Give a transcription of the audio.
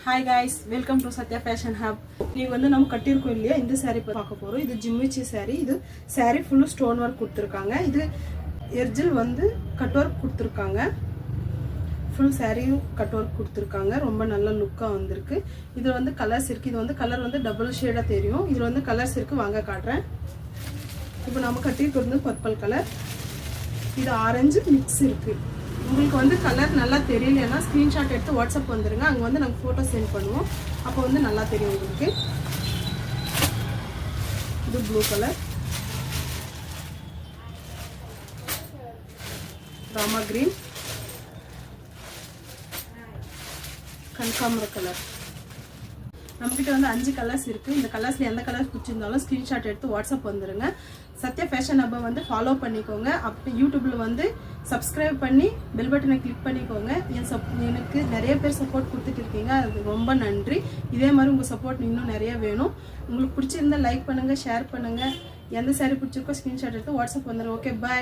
Hi guys, welcome to Satya Fashion Hub. நீங்க வந்து நம்ம கட்டியிருக்கோம் இல்லையா இந்த saree பார்க்க போறோம். இது ஜிம்மிச்சி saree. இது saree full stone work கொடுத்திருக்காங்க. இது எர்ஜில் வந்து கட் வர்க் கொடுத்திருக்காங்க. full saree கட் வர்க் கொடுத்திருக்காங்க. ரொம்ப நல்ல லுக்கா வந்திருக்கு. இது வந்து கலர்ஸ் இருக்கு. இது வந்து கலர் வந்து டபுள் ஷேடா தெரியும். இதுல வந்து கலர்ஸ் இருக்கு வாங்க காட்றேன். இப்போ நாம கட்டியிருக்கிறது பர்பிள் கலர். இது ஆரஞ்சு மிக்ஸ் இருக்கு. உங்களுக்கு வந்து கலர் நல்லா தெரியலனா ஸ்கிரீன்ஷாட் எடுத்து வாட்ஸ்அப் வந்துருங்க அங்க வந்து நாங்க போட்டோ சென்ட் பண்ணுவோம் அப்போ வந்து நல்லா தெரியும் உங்களுக்கு இது ப்ளூ கலர் ராமா கிரீன் கனகாம்பர கலர் நம்மகிட்ட வந்து 5 கலர்ஸ் இருக்கு இந்த கலர்ஸ்ல எந்த கலர் பிடிச்சிருந்தாலும் ஸ்கிரீன்ஷாட் எடுத்து வாட்ஸ்அப் வந்துருங்க சத்யா ஃபேஷன் ஹப் வந்து ஃபாலோ பண்ணிக்கோங்க அப்படி யூடியூப்ல வந்து சப்ஸ்கிரைப் பண்ணி பெல் பட்டனை கிளிக் பண்ணிக்கோங்க எனக்கு நிறைய பேர் சப்போர்ட் கொடுத்துட்டு இருக்கீங்க அது ரொம்ப நன்றி இதே மாதிரி உங்க சப்போர்ட் இன்னும் நிறைய வேணும் உங்களுக்கு பிடிச்சிருந்தா லைக் பண்ணுங்க ஷேர் பண்ணுங்க எந்த saree பிடிச்சிருக்கோ ஸ்கிரீன்ஷாட் எடுத்து வாட்ஸ்அப் வந்துருங்க ஓகே பை